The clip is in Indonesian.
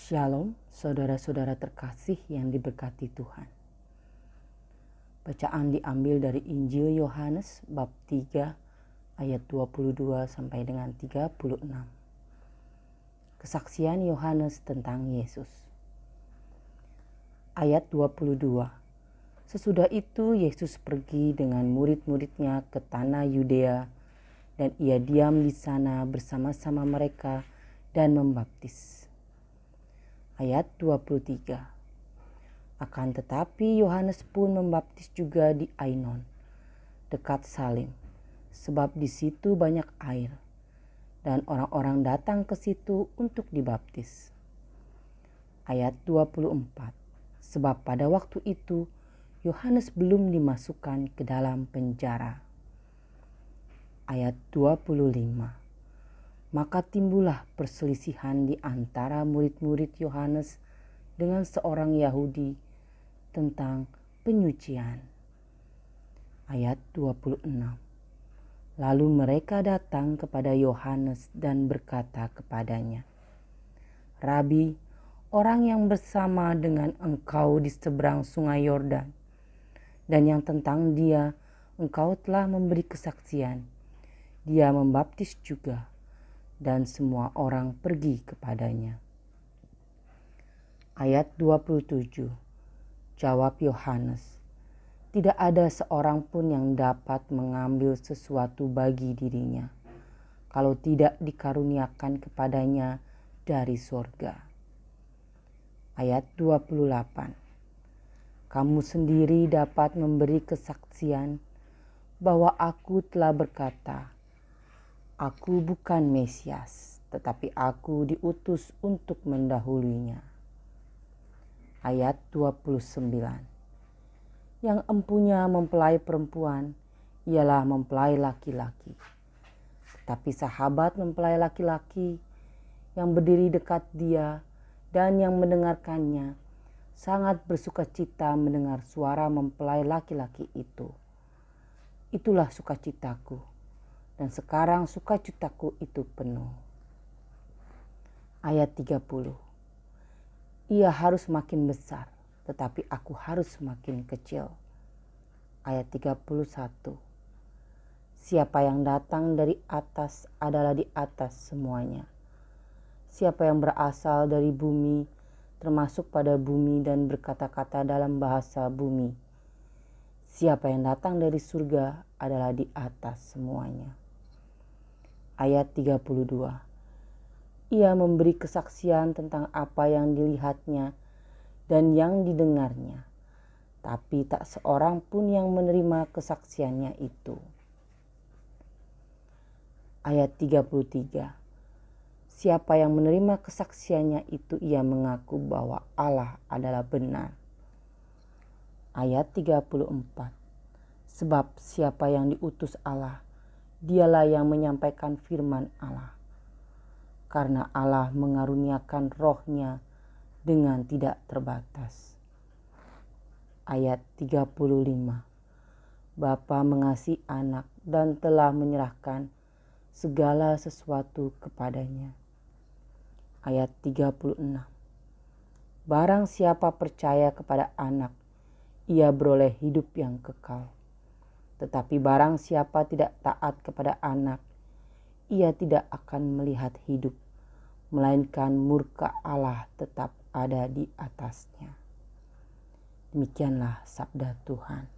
Shalom, saudara-saudara terkasih yang diberkati Tuhan. Bacaan diambil dari Injil Yohanes bab 3 ayat 22 sampai dengan 36. Kesaksian Yohanes tentang Yesus. Ayat 22. Sesudah itu Yesus pergi dengan murid-muridnya ke tanah Yudea dan ia diam di sana bersama-sama mereka dan membaptis. Ayat 23. Akan tetapi Yohanes pun membaptis juga di Ainon, dekat Salim, sebab di situ banyak air, dan orang-orang datang ke situ untuk dibaptis. Ayat 24. Sebab pada waktu itu Yohanes belum dimasukkan ke dalam penjara. Ayat 25. Maka timbullah perselisihan di antara murid-murid Yohanes dengan seorang Yahudi tentang penyucian. Ayat 26. Lalu mereka datang kepada Yohanes dan berkata kepadanya, Rabi, orang yang bersama dengan engkau di seberang sungai Yordan, dan yang tentang dia engkau telah memberi kesaksian, dia membaptis juga, dan semua orang pergi kepadanya. Ayat 27. Jawab Yohanes, tidak ada seorang pun yang dapat mengambil sesuatu bagi dirinya, kalau tidak dikaruniakan kepadanya dari sorga. Ayat 28. Kamu sendiri dapat memberi kesaksian bahwa aku telah berkata, Aku bukan Mesias, tetapi aku diutus untuk mendahulunya. Ayat 29. Yang empunya mempelai perempuan, ialah mempelai laki-laki. Tetapi sahabat mempelai laki-laki yang berdiri dekat dia dan yang mendengarkannya, sangat bersukacita mendengar suara mempelai laki-laki itu. Itulah sukacitaku. Dan sekarang sukacitaku itu penuh. Ayat 30. Ia harus makin besar, tetapi aku harus makin kecil. Ayat 31. Siapa yang datang dari atas adalah di atas semuanya. Siapa yang berasal dari bumi, termasuk pada bumi dan berkata-kata dalam bahasa bumi. Siapa yang datang dari surga adalah di atas semuanya. Ayat 32. Ia memberi kesaksian tentang apa yang dilihatnya dan yang didengarnya, tapi tak seorang pun yang menerima kesaksiannya itu. Ayat 33. Siapa yang menerima kesaksiannya itu ia mengaku bahwa Allah adalah benar. Ayat 34. Sebab siapa yang diutus Allah, dialah yang menyampaikan firman Allah. Karena Allah mengaruniakan rohnya dengan tidak terbatas. Ayat 35. Bapa mengasihi anak dan telah menyerahkan segala sesuatu kepadanya. Ayat 36. Barang siapa percaya kepada anak, ia beroleh hidup yang kekal. Tetapi barang siapa tidak taat kepada anak, ia tidak akan melihat hidup, melainkan murka Allah tetap ada di atasnya. Demikianlah sabda Tuhan.